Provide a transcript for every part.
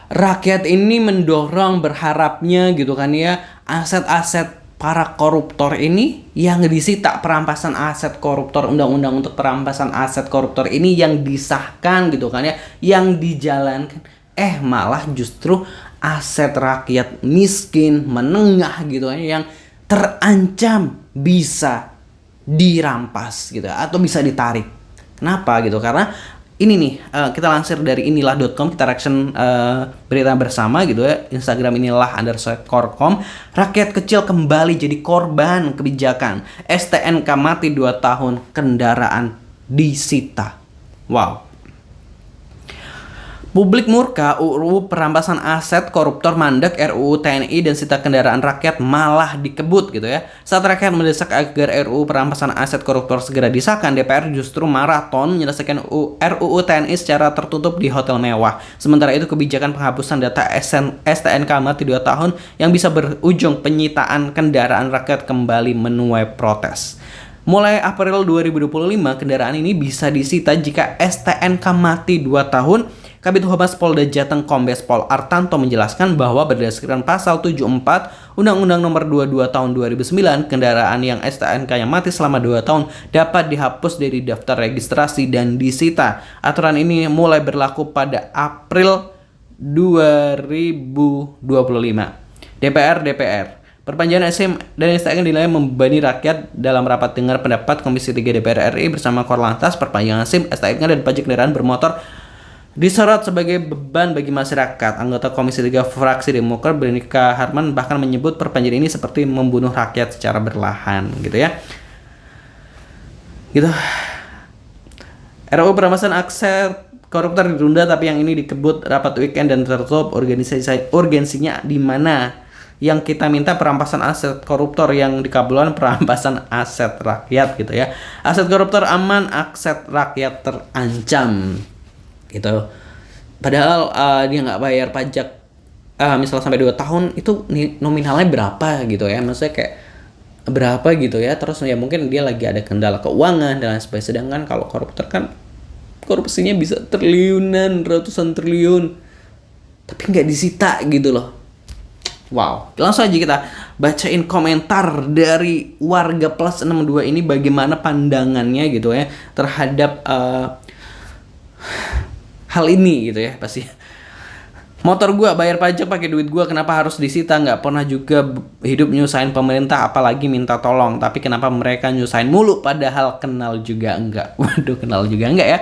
rakyat ini mendorong berharapnya gitu kan ya, aset-aset para koruptor ini yang disita, perampasan aset koruptor, undang-undang untuk perampasan aset koruptor ini yang disahkan gitu kan ya, yang dijalankan, malah justru aset rakyat miskin menengah gitu kan yang terancam bisa dirampas gitu atau bisa ditarik. Kenapa gitu? Karena ini nih, kita lansir dari inilah.com, kita reaction berita bersama gitu ya. Instagram inilah_com. Rakyat kecil kembali jadi korban kebijakan. STNK mati 2 tahun, kendaraan disita. Wow. Publik murka, UU perampasan aset koruptor mandek, RUU TNI dan sita kendaraan rakyat malah dikebut gitu ya. Saat rakyat mendesak agar RUU perampasan aset koruptor segera disahkan, DPR justru maraton menyelesaikan RUU TNI secara tertutup di hotel mewah. Sementara itu kebijakan penghapusan data STNK mati 2 tahun yang bisa berujung penyitaan kendaraan rakyat kembali menuai protes. Mulai April 2025, kendaraan ini bisa disita jika STNK mati 2 tahun. Kabid Humas Polda Jateng Kombes Pol Artanto menjelaskan bahwa berdasarkan pasal 74 Undang-Undang Nomor 22 Tahun 2009, kendaraan yang STNK-nya mati selama 2 tahun dapat dihapus dari daftar registrasi dan disita. Aturan ini mulai berlaku pada April 2025. DPR. Perpanjangan SIM dan STNK dinilai membebani rakyat. Dalam rapat dengar pendapat Komisi 3 DPR RI bersama Korlantas, perpanjangan SIM, STNK dan pajak kendaraan bermotor disorot sebagai beban bagi masyarakat. Anggota Komisi 3 fraksi Demokrat Benika Harman bahkan menyebut perpanjangan ini seperti membunuh rakyat secara berlahan gitu ya. Gitu. RUU perampasan aset koruptor ditunda, tapi yang ini dikebut rapat weekend dan tertutup. Urgensinya di mana? Yang kita minta perampasan aset koruptor, yang dikabulkan perampasan aset rakyat gitu ya. Aset koruptor aman, aset rakyat terancam gitu. Padahal dia nggak bayar pajak misal sampai 2 tahun, itu nominalnya berapa gitu ya, maksudnya kayak berapa gitu ya. Terus ya mungkin dia lagi ada kendala keuangan dan lain sebagainya. Sedangkan kalau koruptor kan korupsinya bisa triliunan, ratusan triliun, tapi nggak disita gitu loh. Wow, langsung aja kita bacain komentar dari warga plus 62 ini, bagaimana pandangannya gitu ya terhadap hal ini gitu ya. Pasti motor gua bayar pajak pakai duit gua, kenapa harus disita? Nggak pernah juga hidup nyusahin pemerintah, apalagi minta tolong. Tapi kenapa mereka nyusahin mulu padahal kenal juga enggak? Waduh, kenal juga enggak ya.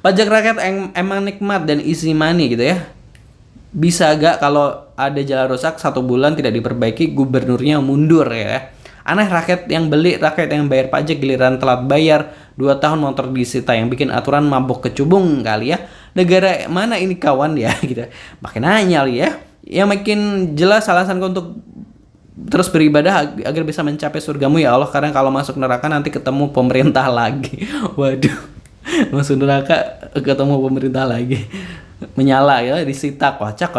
Pajak rakyat emang nikmat dan easy money gitu ya. Bisa gak kalau ada jalan rusak 1 bulan tidak diperbaiki, gubernurnya mundur ya. Aneh, rakyat yang beli, rakyat yang bayar pajak, giliran telat bayar 2 tahun motor disita. Yang bikin aturan mabuk kecubung kali ya. Negara mana ini kawan ya gitu. Makin nanya ya. Yang makin jelas alasanku untuk terus beribadah agar bisa mencapai surgamu ya Allah, karena kalau masuk neraka nanti ketemu pemerintah lagi. Waduh, masuk neraka ketemu pemerintah lagi. Menyala ya, disita, kocak.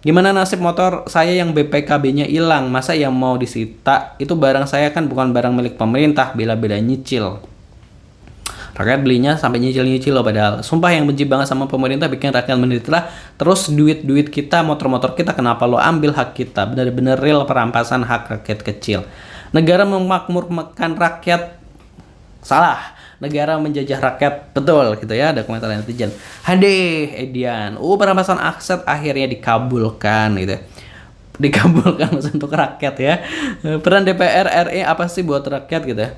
Gimana nasib motor saya yang BPKB-nya hilang? Masa yang mau disita? Itu barang saya kan bukan barang milik pemerintah, bela-bela nyicil. Rakyat belinya sampai nyicil-nyicil loh padahal. Sumpah yang benci banget sama pemerintah, bikin rakyat menderita. Terus duit-duit kita, motor-motor kita, kenapa lo ambil hak kita? Benar-benar real perampasan hak rakyat kecil. Negara memakmurkan rakyat, salah. Negara menjajah rakyat, betul gitu ya. Ada komentar netizen. Hade Edian, perampasan aset akhirnya dikabulkan gitu. Dikabulkan untuk rakyat ya. Peran DPR RI apa sih buat rakyat gitu ya.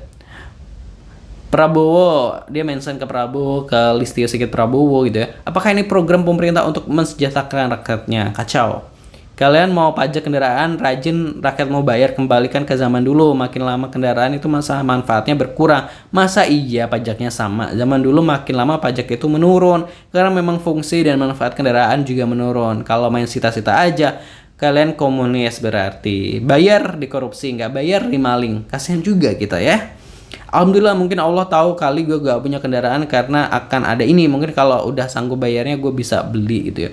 Prabowo, dia mention ke Prabowo, ke Listio Sigit Prabowo gitu ya. Apakah ini program pemerintah untuk mensejahterakan rakyatnya? Kacau. Kalian mau pajak kendaraan rajin, rakyat mau bayar, kembalikan ke zaman dulu. Makin lama kendaraan itu masa manfaatnya berkurang. Masa iya pajaknya sama? Zaman dulu makin lama pajak itu menurun, karena memang fungsi dan manfaat kendaraan juga menurun. Kalau main sita-sita aja, kalian komunis berarti. Bayar dikorupsi, nggak bayar dimaling. Kasihan juga kita ya. Alhamdulillah, mungkin Allah tahu kali gue gak punya kendaraan karena akan ada ini. Mungkin kalau udah sanggup bayarnya gue bisa beli gitu ya.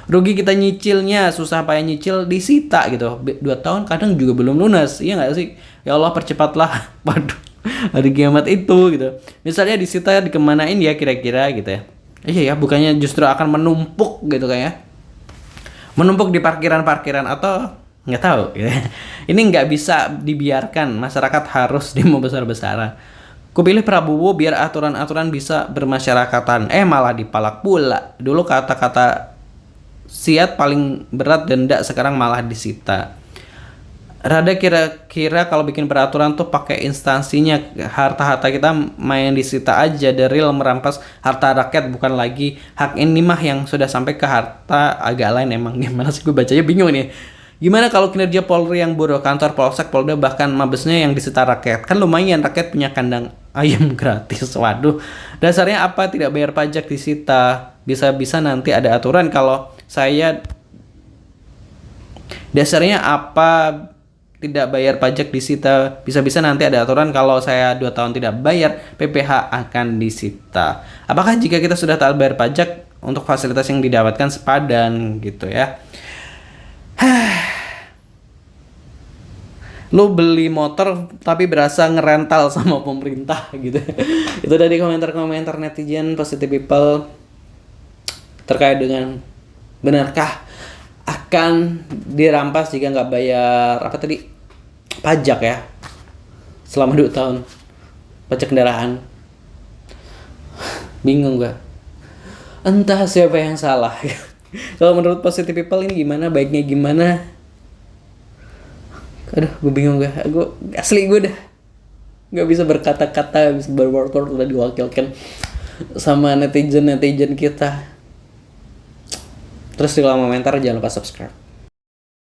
Rugi kita nyicilnya, susah payah nyicil disita gitu. 2 tahun kadang juga belum lunas, iya gak sih? Ya Allah percepatlah. Waduh, hari kiamat itu gitu. Misalnya disita dikemanain ya kira-kira gitu ya. Iya ya, bukannya justru akan menumpuk gitu kayak. menumpuk di parkiran-parkiran atau nggak tahu ya. Ini nggak bisa dibiarkan, masyarakat harus demo besar-besaran. Kupilih Prabowo biar aturan-aturan bisa bermasyarakatan. Malah dipalak pula. Dulu kata-kata siat paling berat denda, sekarang malah disita. Rada kira-kira kalau bikin peraturan tuh pakai instansinya, harta-harta kita main disita aja, deril merampas harta rakyat, bukan lagi hak ini mah yang sudah sampai ke harta agak lain. Emang gimana sih, gue bacanya bingung nih. Gimana kalau kinerja Polri yang buruk, kantor Polsek, Polda, bahkan mabesnya yang disita rakyat? Kan lumayan, rakyat punya kandang ayam gratis. Waduh, dasarnya apa tidak bayar pajak disita? Bisa-bisa nanti ada aturan kalau saya dasarnya apa tidak bayar pajak disita, bisa-bisa nanti ada aturan kalau saya 2 tahun tidak bayar, PPh akan disita. Apakah jika kita sudah taat bayar pajak untuk fasilitas yang didapatkan sepadan gitu ya? Lu beli motor tapi berasa ngerental sama pemerintah gitu. Itu dari komentar-komentar netizen Positive People terkait dengan benarkah akan dirampas jika nggak bayar pajak ya selama 2 tahun, pajak kendaraan. Bingung gua, entah siapa yang salah. Kalau menurut Positive People ini gimana, baiknya gimana? Aduh, gue bingung gue asli gue dah nggak bisa berkata-kata, bisa berword udah diwakilkan sama netizen kita. Terus di kolom komentar jangan lupa subscribe.